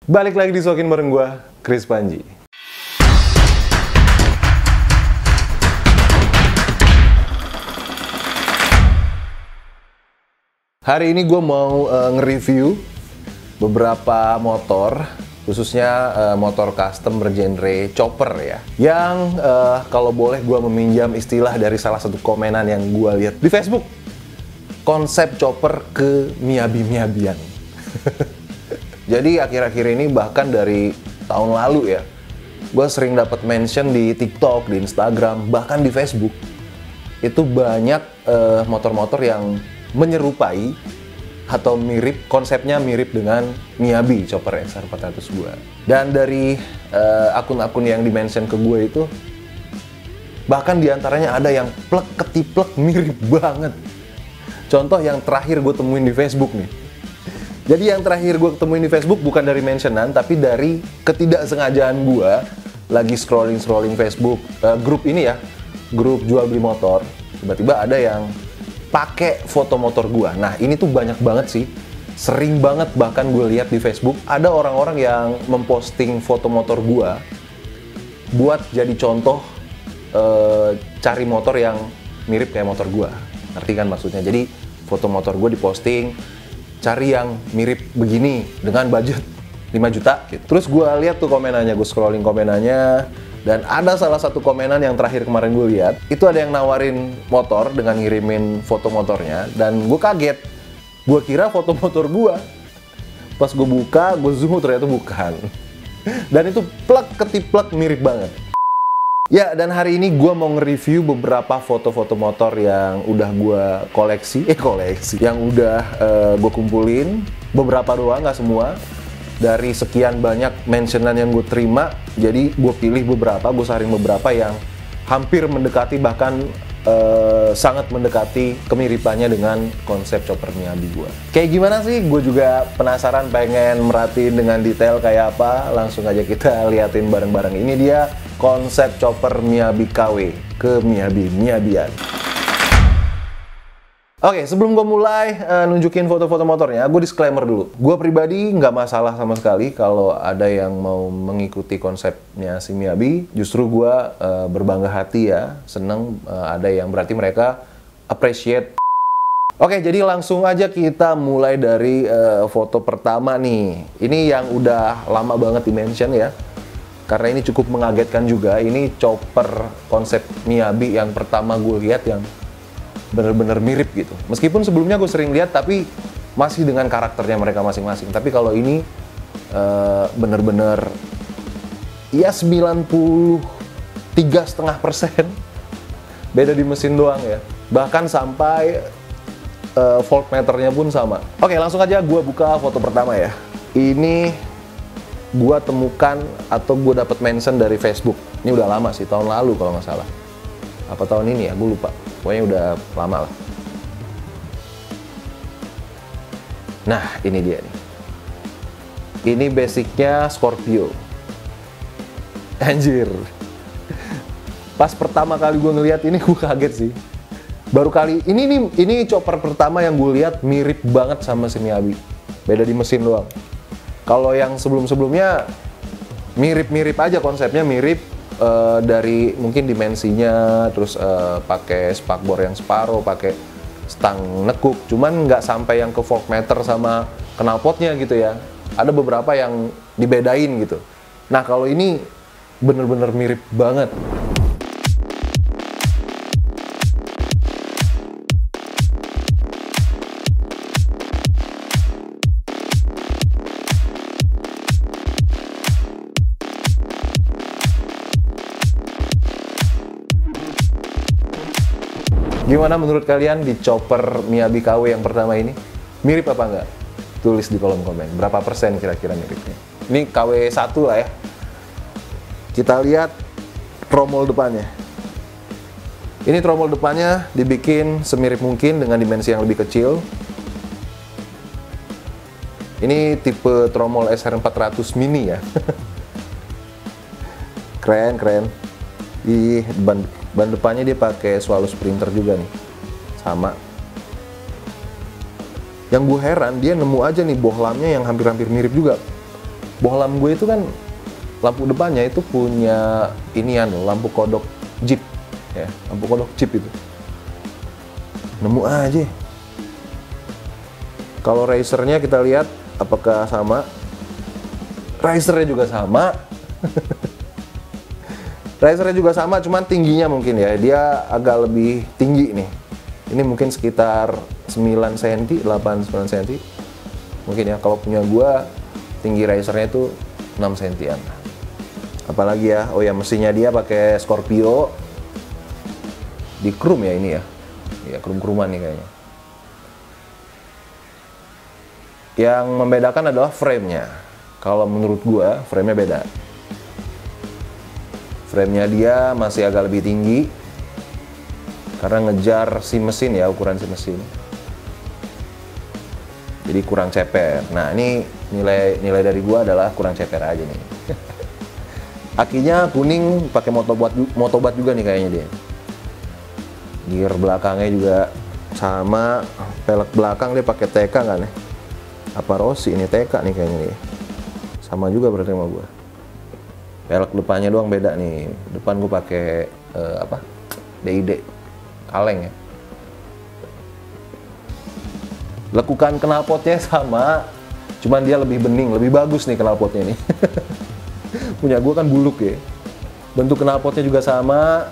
Balik lagi di Sokin bareng gue, Chris Panji. Hari ini gue mau nge-review beberapa motor, khususnya motor custom bergenre chopper ya. Yang kalau boleh gue meminjam istilah dari salah satu komenan yang gue lihat di Facebook, konsep chopper ke miyabi-miyabian. Jadi akhir-akhir ini bahkan dari tahun lalu ya, gue sering dapat mention di TikTok, di Instagram, bahkan di Facebook. Itu banyak motor-motor yang menyerupai atau mirip, konsepnya mirip dengan Miyabi chopper XR402. Dan dari akun-akun yang di-mention ke gue itu, bahkan diantaranya ada yang plek ketiplek mirip banget. Contoh yang terakhir gue temuin di Facebook nih. Jadi yang terakhir gue temuin di Facebook bukan dari mentionan, tapi dari ketidaksengajaan gue lagi scrolling Facebook grup ini ya, grup jual beli motor. Tiba-tiba ada yang pakai foto motor gue. Nah ini tuh banyak banget sih, sering banget bahkan gue lihat di Facebook ada orang-orang yang memposting foto motor gue buat jadi contoh cari motor yang mirip kayak motor gue. Ngerti kan maksudnya? Jadi foto motor gue diposting, cari yang mirip begini dengan budget 5 juta gitu. Terus gue lihat tuh komenannya, gue scrolling komenannya, dan ada salah satu komenan yang terakhir kemarin gue lihat, itu ada yang nawarin motor dengan ngirimin foto motornya, dan gue kaget. Gue kira foto motor gue. Pas gue buka, gue zoom, ternyata bukan. Dan itu plek ketiplek mirip banget. Ya, dan hari ini gue mau nge-review beberapa foto-foto motor yang udah gue koleksi, yang udah gue kumpulin, beberapa doang, nggak semua. Dari sekian banyak mentionan yang gue terima, jadi gue pilih beberapa, gue saring beberapa yang hampir mendekati, bahkan sangat mendekati kemiripannya dengan konsep chopper Miyabi gue. Kayak gimana sih? Gue juga penasaran, pengen merhatiin dengan detail kayak apa. Langsung aja kita liatin bareng-bareng. Ini dia konsep chopper Miyabi KW ke miyabi-miyabian. Oke, sebelum gue mulai nunjukin foto-foto motornya, gue disclaimer dulu. Gue pribadi nggak masalah sama sekali kalau ada yang mau mengikuti konsepnya si Miyabi. Justru gue berbangga hati ya, seneng ada yang berarti mereka appreciate. Oke, jadi langsung aja kita mulai dari foto pertama nih. Ini yang udah lama banget di-mention ya. Karena ini cukup mengagetkan juga. Ini chopper konsep Miyabi yang pertama gue lihat yang bener-bener mirip gitu. Meskipun sebelumnya gue sering lihat, tapi masih dengan karakternya mereka masing-masing. Tapi kalau ini bener-bener ya 93,5%. Beda di mesin doang ya. Bahkan sampai voltmeternya pun sama. Oke, langsung aja gue buka foto pertama ya. Ini gue temukan atau gue dapat mention dari Facebook. Ini udah lama sih, tahun lalu kalau nggak salah. Apa tahun ini ya, gue lupa. Pokoknya udah lama lah. Nah, ini dia nih. Ini basicnya Scorpio. Anjir. Pas pertama kali gue ngeliat ini, gue kaget sih. Baru kali ini chopper pertama yang gue lihat mirip banget sama si Miyabi. Beda di mesin doang. Kalau yang sebelum-sebelumnya mirip-mirip aja, konsepnya mirip. Dari mungkin dimensinya, terus pakai spakbor yang separuh, pakai stang nekuk, cuman nggak sampai yang ke voltmeter sama knalpotnya gitu ya. Ada beberapa yang dibedain gitu. Nah kalau ini bener-bener mirip banget. Gimana menurut kalian di chopper Miyabi KW yang pertama ini? Mirip apa enggak? Tulis di kolom komen. Berapa persen kira-kira miripnya? Ini KW 1 lah ya. Kita lihat tromol depannya. Ini tromol depannya dibikin semirip mungkin dengan dimensi yang lebih kecil. Ini tipe tromol SR400 mini ya. Keren. Di ban depannya dia pakai Swallow Sprinter juga nih, sama. Yang gue heran, dia nemu aja nih bohlamnya yang hampir-hampir mirip juga. bohlam gue itu kan lampu depannya itu punya inian loh, lampu kodok Jeep ya, lampu kodok Jeep itu. Nemu aja. Kalau racernya kita lihat apakah sama? Racernya juga sama. Racernya juga sama, cuman tingginya mungkin ya, dia agak lebih tinggi nih. Ini mungkin sekitar 9 cm, 8-9 cm. Mungkin ya, kalau punya gua tinggi racernya itu 6 cm-an. Apalagi ya, oh ya mesinnya dia pakai Scorpio. Di chrome ya ini ya. Ya chrome-chromean nih kayaknya. Yang membedakan adalah frame-nya. Kalau menurut gua, frame-nya beda. Frame-nya dia masih agak lebih tinggi karena ngejar si mesin ya, ukuran si mesin. Jadi kurang ceper. Nah, ini nilai dari gua adalah kurang ceper aja nih. Akinya kuning, pakai motobat juga nih kayaknya dia. Gear belakangnya juga sama, pelek belakang dia pakai TK kan ya? Apa Rossi ini TK nih kayaknya nih. Sama juga berarti sama gua. Pelek depannya doang beda nih. Depan gue pakai apa? DID kaleng ya. Lekukan knalpotnya sama, cuman dia lebih bening, lebih bagus nih knalpotnya nih. Punya gue kan buluk ya. Bentuk knalpotnya juga sama.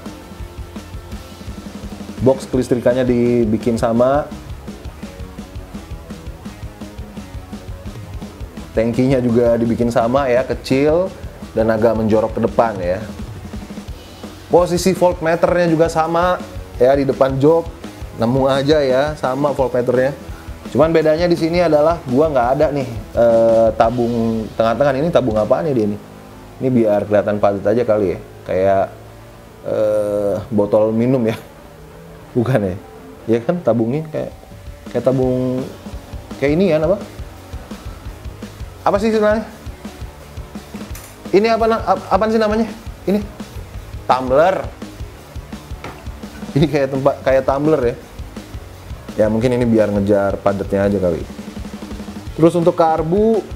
Box kelistrikannya dibikin sama. Tangkinya juga dibikin sama ya, kecil dan agak menjorok ke depan ya. Posisi voltmeternya juga sama ya, di depan jok. Nemu aja ya, sama voltmeternya. Cuman bedanya di sini adalah gua nggak ada nih tabung tengah-tengah. Ini tabung apaan ya dia nih? Ini biar kelihatan padat aja kali ya. Kayak botol minum ya. Bukan ya? Ya kan tabungnya kayak tabung kayak ini kan apa? Apa sih sebenarnya? Ini apa sih namanya? Ini tumbler. Ini kayak tumbler ya. Ya mungkin ini biar ngejar padatnya aja kali. Terus untuk karbu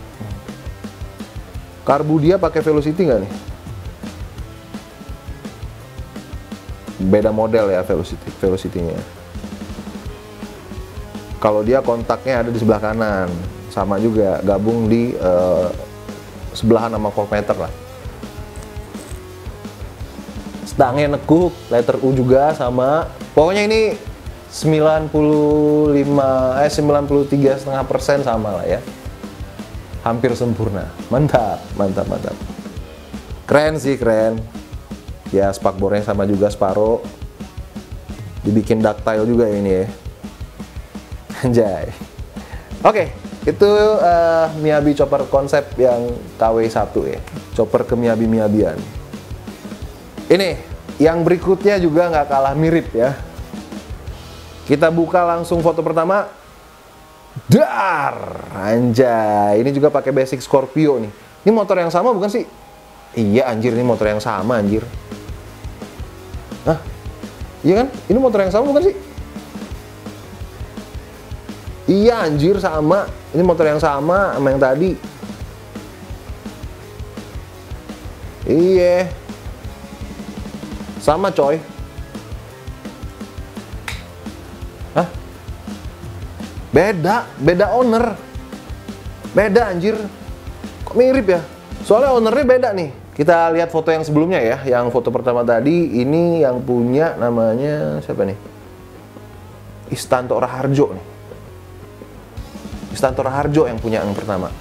dia pakai velocity nggak nih? Beda model ya velocity-nya. Kalau dia kontaknya ada di sebelah kanan, sama juga gabung di sebelahan sama voltmeter lah. Stangnya nekuk, letter U juga sama. Pokoknya ini 93,5% sama lah ya. Hampir sempurna. Mantap. Keren sih, keren. Ya, spakbornya sama juga Sparrow. Dibikin ductile juga ya ini ya. Anjay. Oke, itu Miyabi chopper konsep yang KW1 ya. Chopper ke Miyabi-Miyabian. Ini, yang berikutnya juga nggak kalah mirip ya. Kita buka langsung foto pertama. Dar! Anjay, ini juga pakai basic Scorpio nih. Ini motor yang sama bukan sih? Iya anjir, ini motor yang sama anjir. Hah? Iya kan? Ini motor yang sama bukan sih? Iya anjir, sama. Ini motor yang sama yang tadi. Iya. Sama coy. Hah? Beda owner. Beda anjir. Kok mirip ya? Soalnya ownernya beda nih. Kita lihat foto yang sebelumnya ya. Yang foto pertama tadi, ini yang punya namanya siapa nih? Istanto Raharjo nih. Istanto Raharjo yang punya yang pertama.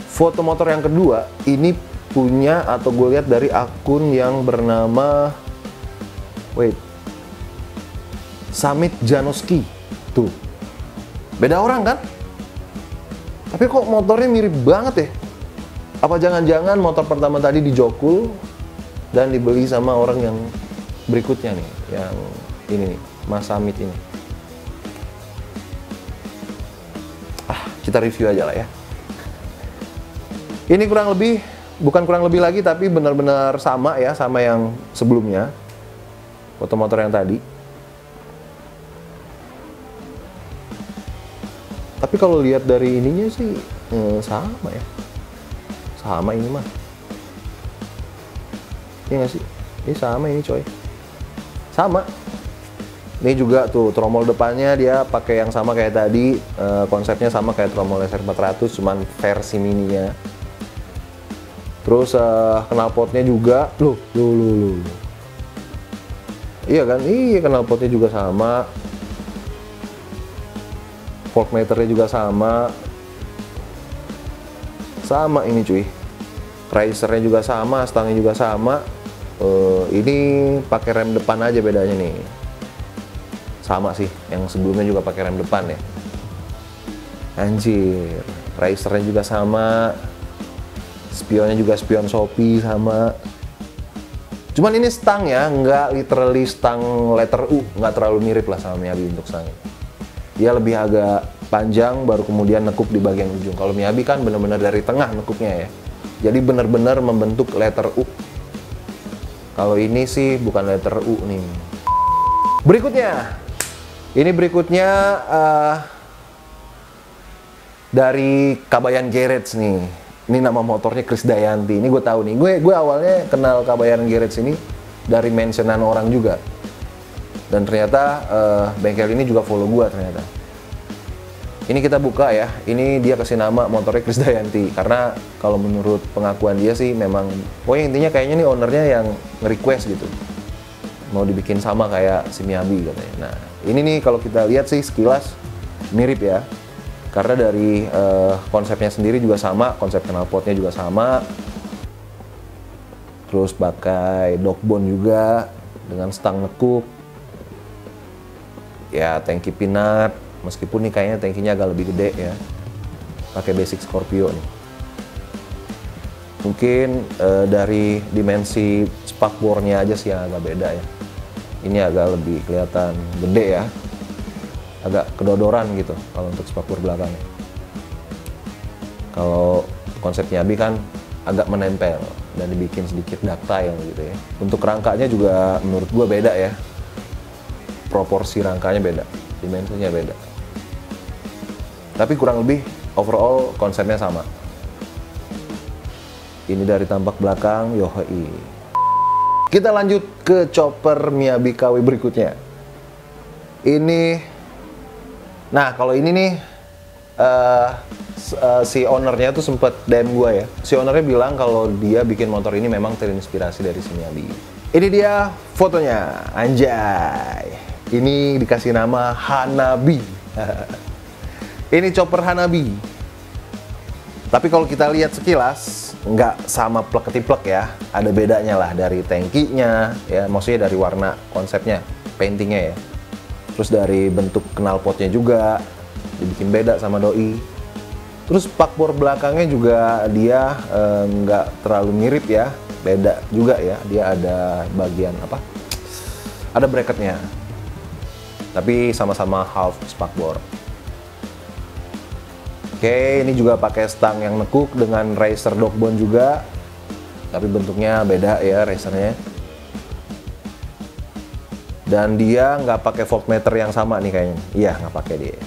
Foto motor yang kedua, ini punya atau gue lihat dari akun yang bernama Samit Janoski. Tuh. Beda orang kan? Tapi kok motornya mirip banget ya? Apa jangan-jangan motor pertama tadi dijokul dan dibeli sama orang yang berikutnya nih, yang ini nih, Mas Samit ini. Kita review aja lah ya. Ini bukan kurang lebih lagi, tapi benar-benar sama ya, sama yang sebelumnya. Foto motor yang tadi. Tapi kalau lihat dari ininya sih sama ya. Sama ini mah. Iya nggak sih? Ini sama ini coy. Sama. Ini juga tuh tromol depannya dia pakai yang sama kayak tadi, konsepnya sama kayak tromol SR400 cuman versi mininya. Terus knalpotnya juga, loh. Iya kan? Iya, knalpotnya juga sama. Voltmeternya juga sama. Sama ini cuy. Risernya juga sama, stangnya juga sama. Ini pakai rem depan aja bedanya nih. Sama sih, yang sebelumnya juga pakai rem depan ya. Anjir, risernya juga sama. Spionnya juga spion Shopee sama. Cuman ini stang ya, nggak literally stang letter U, nggak terlalu mirip lah sama Miyabi untuk stangnya. Dia lebih agak panjang, baru kemudian nekuk di bagian ujung. Kalau Miyabi kan benar-benar dari tengah nekuknya ya. Jadi benar-benar membentuk letter U. Kalau ini sih bukan letter U nih. Ini berikutnya dari Kabayan Garage nih. Ini nama motornya Krisdayanti. Ini gue tahu nih. Gue awalnya kenal Kabayan Garage ini dari mentionan orang juga. Dan ternyata bengkel ini juga follow gue ternyata. Ini kita buka ya. Ini dia kasih nama motornya Krisdayanti. Karena kalau menurut pengakuan dia sih memang, pokoknya intinya kayaknya nih ownernya yang nge-request gitu. Mau dibikin sama kayak si Miyabi katanya. Nah, ini nih kalau kita lihat sih sekilas mirip ya. Karena dari konsepnya sendiri juga sama, konsep knalpotnya juga sama. Terus pakai dogbone juga dengan stang nekuk. Ya, tangki pinat, meskipun nih kayaknya tangkinya agak lebih gede ya. Pakai basic Scorpio nih. Mungkin dari dimensi spakbornya aja sih yang agak beda ya. Ini agak lebih kelihatan gede ya. Agak kedodoran gitu kalau untuk spakbor belakangnya. Kalau konsepnya Miyabi kan agak menempel dan dibikin sedikit ductile gitu ya. Untuk rangkanya juga menurut gua beda ya. Proporsi rangkanya beda, dimensinya beda. Tapi kurang lebih overall konsepnya sama. Ini dari tampak belakang, yohoi. Kita lanjut ke chopper Miyabi KW berikutnya. Nah kalau ini nih si ownernya tuh sempet DM gue ya. Si ownernya bilang kalau dia bikin motor ini memang terinspirasi dari si Miyabi. Ini dia fotonya, anjay. Ini dikasih nama Hanabi. Ini chopper Hanabi. Tapi kalau kita lihat sekilas nggak sama plek-ketiplek ya. Ada bedanya lah dari tangkinya ya, maksudnya dari warna konsepnya, paintingnya ya. Terus dari bentuk knalpotnya juga dibikin beda sama doi. Terus spakbor belakangnya juga dia nggak terlalu mirip ya, beda juga ya. Dia ada bagian apa? Ada bracketnya. Tapi sama-sama half spakbor. Oke, ini juga pakai stang yang nekuk dengan riser dogbone juga. Tapi bentuknya beda ya risernya. Dan dia nggak pakai voltmeter yang sama nih kayaknya. Iya, nggak pakai dia.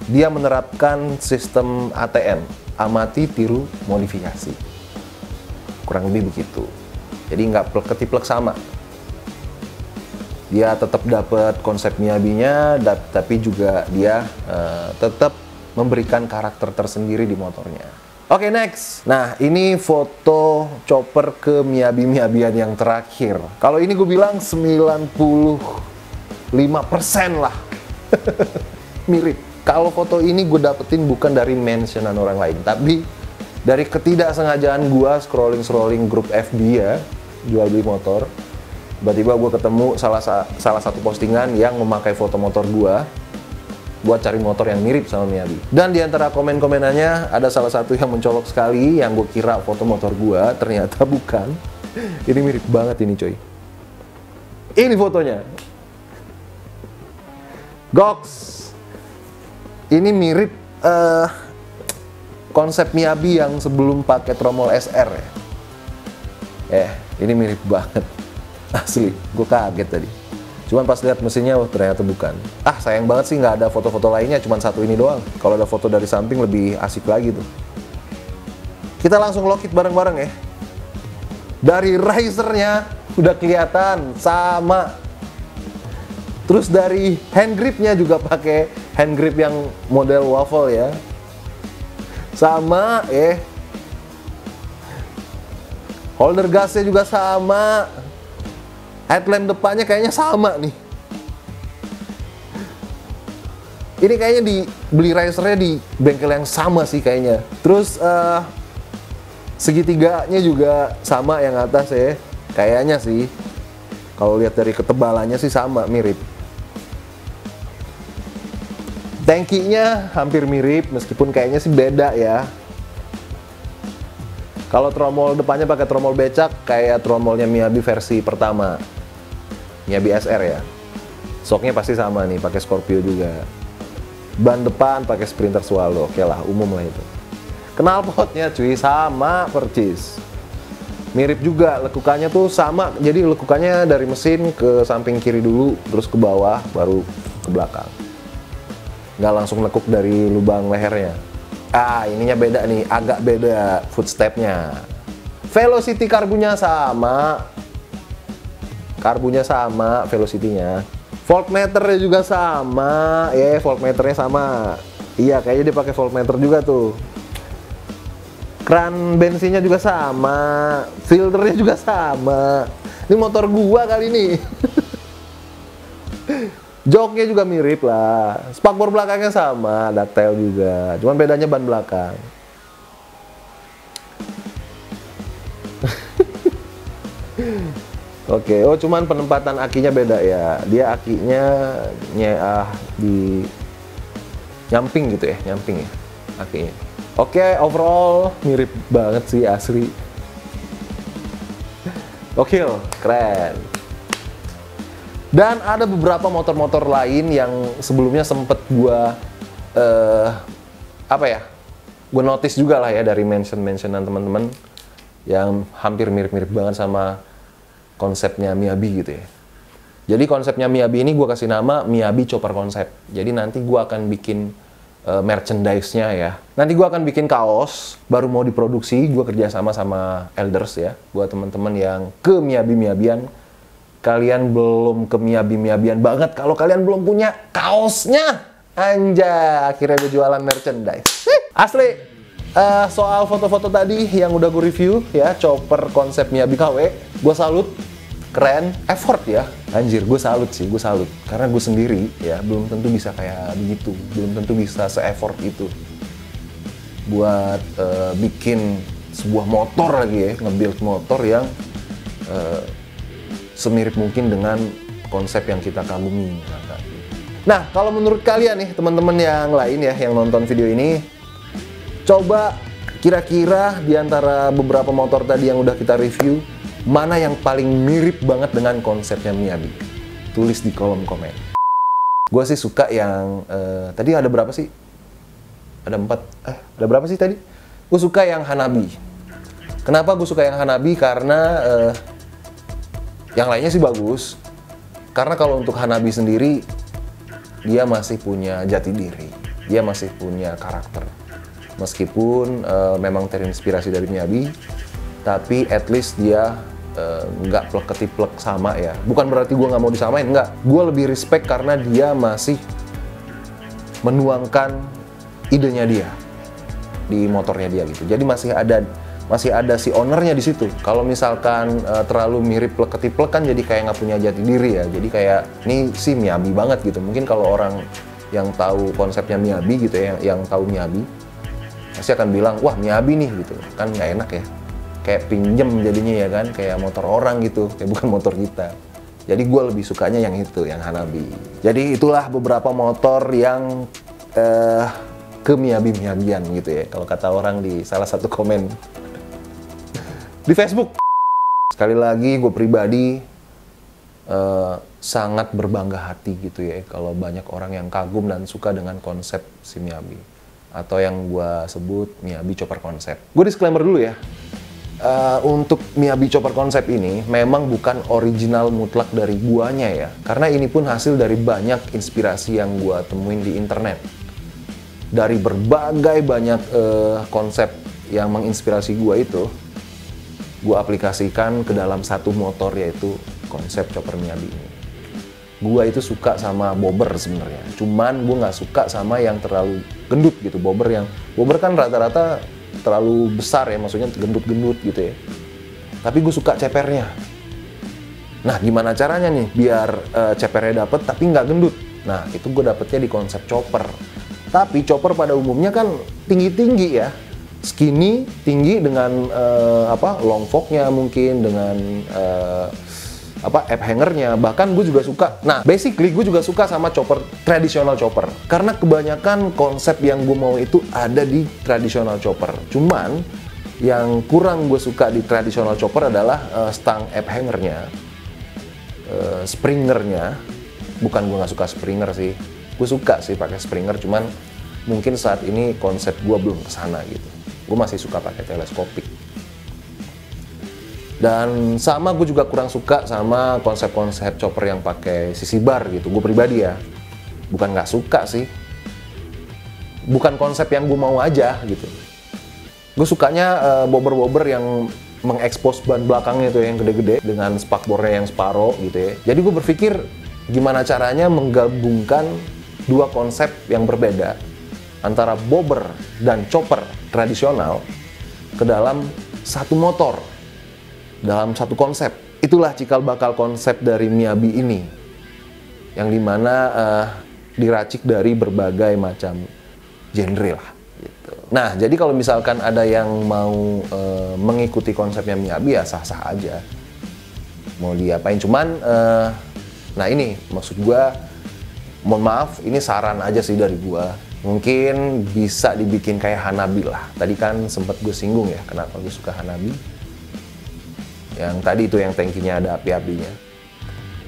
Dia menerapkan sistem ATM, amati, tiru, modifikasi. Kurang lebih begitu. Jadi nggak plek-ketiplek sama. Dia tetap dapat konsep Miyabinya, tapi juga dia tetap memberikan karakter tersendiri di motornya. Oke, next. Nah, ini foto chopper ke Miyabi-Miyabian yang terakhir. Kalau ini gue bilang 95% lah. Mirip. Kalau foto ini gue dapetin bukan dari mentionan orang lain, tapi dari ketidaksengajaan gue scrolling grup FB ya, jual beli motor. Tiba-tiba gue ketemu salah satu postingan yang memakai foto motor gue buat cari motor yang mirip sama Miyabi. Dan di antara komen-komenannya ada salah satu yang mencolok sekali, yang gue kira foto motor gue, ternyata bukan. Ini mirip banget ini coy. Ini fotonya. Goks. Ini mirip konsep Miyabi yang sebelum pakai tromol SR ya. Ini mirip banget. Asli, gue kaget tadi. Cuman pas lihat mesinnya, wah ternyata bukan. Sayang banget sih nggak ada foto-foto lainnya, cuman satu ini doang. Kalau ada foto dari samping lebih asik lagi tuh. Kita langsung lock it bareng-bareng ya. Dari risernya udah kelihatan sama. Terus dari hand gripnya juga pakai hand grip yang model waffle ya. Sama ya. Holder gasnya juga sama. Headlamp depannya kayaknya sama nih. Ini kayaknya beli risernya di bengkel yang sama sih kayaknya. Terus segitiganya juga sama yang atas ya. Kayaknya sih. Kalau lihat dari ketebalannya sih sama, mirip. Tankinya hampir mirip, meskipun kayaknya sih beda ya. Kalau tromol depannya pakai tromol becak, kayak tromolnya Miyabi versi pertama, Miyabi SR ya. Shocknya pasti sama nih, pakai Scorpio juga. Ban depan pakai Sprinter Swallow, oke lah, umum lah itu. Knalpotnya cuy sama percis. Mirip juga, lekukannya tuh sama. Jadi lekukannya dari mesin ke samping kiri dulu, terus ke bawah, baru ke belakang. Nggak langsung nekuk dari lubang lehernya. Ininya beda nih, agak beda footstepnya. Velocity karbunya sama. Karbunya sama, velocity-nya. Voltmeternya juga sama. Voltmeternya sama. Iya, kayaknya dia pakai voltmeter juga tuh. Kran bensinnya juga sama. Filternya juga sama. Ini motor gua kali ini. Joknya juga mirip lah. Spakbor belakangnya sama, ductile juga. Cuman bedanya ban belakang. Oke, cuman penempatan akinya beda ya. Dia akinya di nyamping gitu ya, nyamping ya akinya. Oke, overall mirip banget sih asli. Oke, keren. Dan ada beberapa motor-motor lain yang sebelumnya sempet gua gue notice juga lah ya dari mention-mentionan teman-teman yang hampir mirip-mirip banget sama konsepnya Miyabi gitu ya. Jadi konsepnya Miyabi ini gue kasih nama Miyabi Chopper Concept. Jadi nanti gue akan bikin merchandise-nya ya. Nanti gue akan bikin kaos, baru mau diproduksi. Gue kerjasama sama Elders ya, buat teman-teman yang ke Miyabi-Miyabian. Kalian belum ke Miyabi-Miyabian banget kalau kalian belum punya kaosnya. Anjay, akhirnya gue jualan merchandise. Asli, soal foto-foto tadi yang udah gue review ya, chopper konsep Miyabi KW, gue salut. Keren, effort ya. Anjir, gue salut sih, gue salut. Karena gue sendiri ya, belum tentu bisa kayak begitu. Belum tentu bisa se-effort itu. Buat bikin sebuah motor lagi ya, nge-build motor yang semirip mungkin dengan konsep yang kita kagumi. Nah, kalau menurut kalian nih, teman-teman yang lain ya, yang nonton video ini, coba kira-kira di antara beberapa motor tadi yang udah kita review, mana yang paling mirip banget dengan konsepnya Miyabi? Tulis di kolom komen. Gue sih suka yang, tadi ada berapa sih? Ada 4, ada berapa sih tadi? Gue suka yang Hanabi. Kenapa gue suka yang Hanabi? Karena yang lainnya sih bagus, karena kalau untuk Hanabi sendiri, dia masih punya jati diri, dia masih punya karakter. Meskipun memang terinspirasi dari Miyabi, tapi at least dia nggak plek-ketiplek sama ya. Bukan berarti gue nggak mau disamain, nggak. Gue lebih respect karena dia masih menuangkan idenya dia di motornya dia gitu. Jadi masih ada si ownernya di situ. Kalau misalkan terlalu mirip plek-ketiplek kan jadi kayak nggak punya jati diri ya. Jadi kayak ini sih Miyabi banget gitu. Mungkin kalau orang yang tahu konsepnya Miyabi gitu ya, yang tahu Miyabi pasti akan bilang, wah Miyabi nih gitu. Kan nggak enak ya. Kayak pinjem jadinya ya kan, kayak motor orang gitu, kayak bukan motor kita. Jadi gue lebih sukanya yang itu, yang Hanabi. Jadi itulah beberapa motor yang ke Miyabi-Miyabian gitu ya. Kalau kata orang di salah satu komen di Facebook. Sekali lagi gue pribadi sangat berbangga hati gitu ya kalau banyak orang yang kagum dan suka dengan konsep si Miyabi, atau yang gue sebut Miyabi Chopper Concept. Gue disclaimer dulu ya, untuk Miyabi Chopper Concept ini memang bukan original mutlak dari guanya ya, karena ini pun hasil dari banyak inspirasi yang gue temuin di internet. Dari berbagai banyak konsep yang menginspirasi gue itu, gue aplikasikan ke dalam satu motor, yaitu konsep chopper Miyabi ini. Gue itu suka sama bobber sebenarnya, cuman gue nggak suka sama yang terlalu gendut gitu. Bobber kan rata-rata terlalu besar ya, maksudnya gendut-gendut gitu ya. Tapi gue suka cepernya. Nah, gimana caranya nih biar cepernya dapet tapi nggak gendut? Nah, itu gue dapetnya di konsep chopper. Tapi chopper pada umumnya kan tinggi-tinggi ya, skinny, tinggi dengan long forknya mungkin, dengan app hangernya. Bahkan gue juga suka. Nah, basically gue juga suka sama chopper, tradisional chopper. Karena kebanyakan konsep yang gue mau itu ada di tradisional chopper. Cuman yang kurang gue suka di tradisional chopper adalah stang app hangernya, springernya. Bukan gue nggak suka springer sih. Gue suka sih pakai springer, cuman mungkin saat ini konsep gue belum kesana gitu. Gue masih suka pakai teleskopik. Dan sama gue juga kurang suka sama konsep-konsep chopper yang pakai sisi bar gitu. Gue pribadi ya, bukan nggak suka sih. Bukan konsep yang gue mau aja gitu. Gue sukanya bobber-bobber yang mengekspos ban belakangnya itu yang gede-gede dengan spakbornya yang separoh gitu ya. Jadi gue berpikir gimana caranya menggabungkan dua konsep yang berbeda antara bobber dan chopper tradisional ke dalam satu motor, dalam satu konsep. Itulah cikal bakal konsep dari Miyabi ini, yang dimana diracik dari berbagai macam genre lah gitu. Nah, jadi kalau misalkan ada yang mau mengikuti konsepnya Miyabi ya sah-sah aja, mau diapain. Cuman nah ini maksud gua, mohon maaf, ini saran aja sih dari gua. Mungkin bisa dibikin kayak Hanabi lah. Tadi kan sempat gue singgung ya, kenapa gue suka Hanabi. Yang tadi itu yang tangkinya ada api-apinya.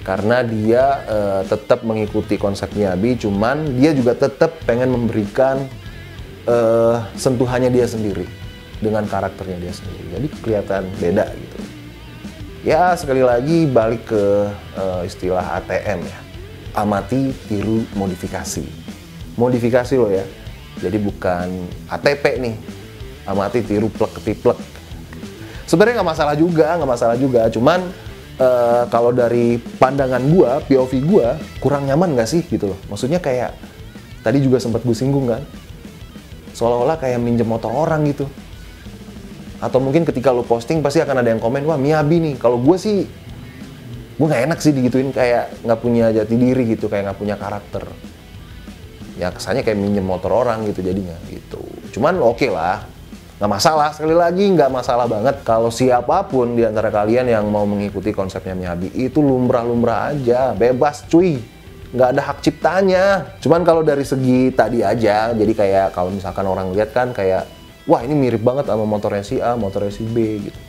Karena dia tetap mengikuti konsep Miyabi, cuman dia juga tetap pengen memberikan sentuhannya dia sendiri dengan karakternya dia sendiri. Jadi kelihatan beda gitu. Ya sekali lagi balik ke istilah ATM ya. Amati, tiru, modifikasi. Modifikasi loh ya. Jadi bukan ATP nih. Amati, tiru, plek, ketiplek. Sebenarnya nggak masalah juga. Cuman kalau dari pandangan gua, POV gua, kurang nyaman nggak sih gitu loh. Maksudnya kayak tadi juga sempat gue singgung kan. Seolah-olah kayak minjem motor orang gitu. Atau mungkin ketika lo posting pasti akan ada yang komen, wah Miyabi nih. Kalau gue sih, gue nggak enak sih digituin, kayak nggak punya jati diri gitu, kayak nggak punya karakter. Ya kesannya kayak minjem motor orang gitu jadinya gitu. Cuman oke lah, nggak masalah. Sekali lagi nggak masalah banget kalau siapapun di antara kalian yang mau mengikuti konsepnya Miyabi itu lumrah-lumrah aja, bebas cuy. Nggak ada hak ciptanya. Cuman kalau dari segi tadi aja, jadi kayak kalau misalkan orang lihat kan kayak, wah ini mirip banget sama motornya si A, motornya si B gitu.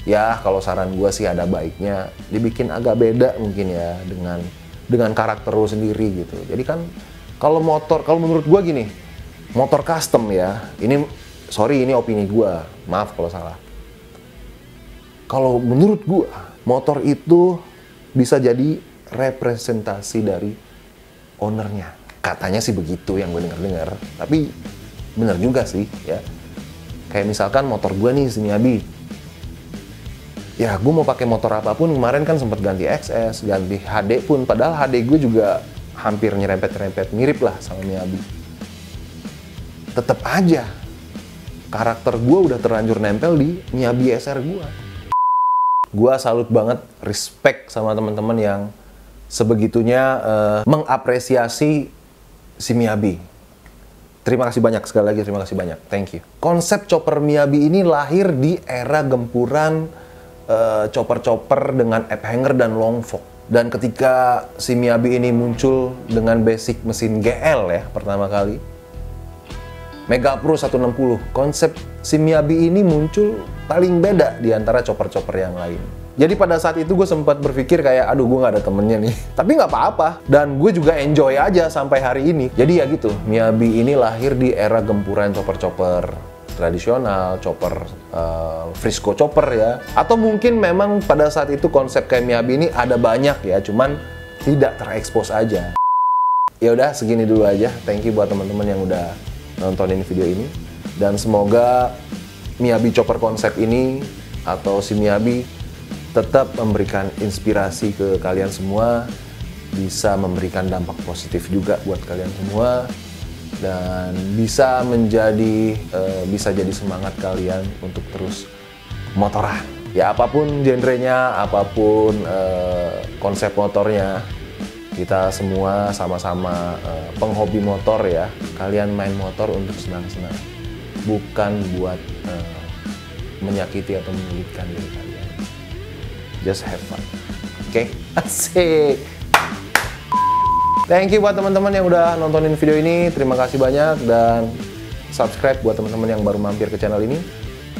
Ya kalau saran gue sih ada baiknya dibikin agak beda mungkin ya dengan karakter lo sendiri gitu. Jadi kan kalau menurut gue gini, motor custom ya, ini opini gue, maaf kalau salah. Kalau menurut gue motor itu bisa jadi representasi dari ownernya. Katanya sih begitu yang gue dengar, tapi bener juga sih ya. Kayak misalkan motor gue nih si Miyabi. Ya gue mau pakai motor apapun, kemarin kan sempat ganti XS, ganti HD pun, padahal HD gue juga hampir nyerempet-nyerempet mirip lah sama Miyabi. Tetap aja karakter gue udah terlanjur nempel di Miyabi SR gue. Gue salut banget, respect sama teman-teman yang sebegitunya mengapresiasi si Miyabi. Terima kasih banyak, sekali lagi terima kasih banyak, thank you. Konsep chopper Miyabi ini lahir di era gempuran chopper-chopper dengan app hanger dan long fork. Dan ketika si Miyabi ini muncul dengan basic mesin GL ya pertama kali, Mega Pro 160, konsep si Miyabi ini muncul paling beda di antara chopper-chopper yang lain. Jadi pada saat itu gue sempat berpikir kayak, aduh gue gak ada temennya nih. Tapi nggak apa-apa, dan gue juga enjoy aja sampai hari ini. Jadi ya gitu, Miyabi ini lahir di era gempuran chopper-chopper tradisional, chopper Frisco chopper ya. Atau mungkin memang pada saat itu konsep kayak Miyabi ini ada banyak ya, cuman tidak terekspos aja. Ya udah segini dulu aja. Thank you buat teman-teman yang udah nontonin video ini. Dan semoga Miyabi Chopper konsep ini atau si Miyabi tetap memberikan inspirasi ke kalian semua, bisa memberikan dampak positif juga buat kalian semua, dan bisa jadi semangat kalian untuk terus motoran. Ya apapun genrenya, apapun konsep motornya, kita semua sama-sama penghobi motor ya. Kalian main motor untuk senang-senang, bukan buat menyakiti atau menyulitkan diri kalian. Just have fun. Oke? Asik. Thank you buat teman-teman yang udah nontonin video ini. Terima kasih banyak, dan subscribe buat teman-teman yang baru mampir ke channel ini.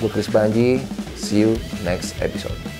Gue Chris Panji. See you next episode.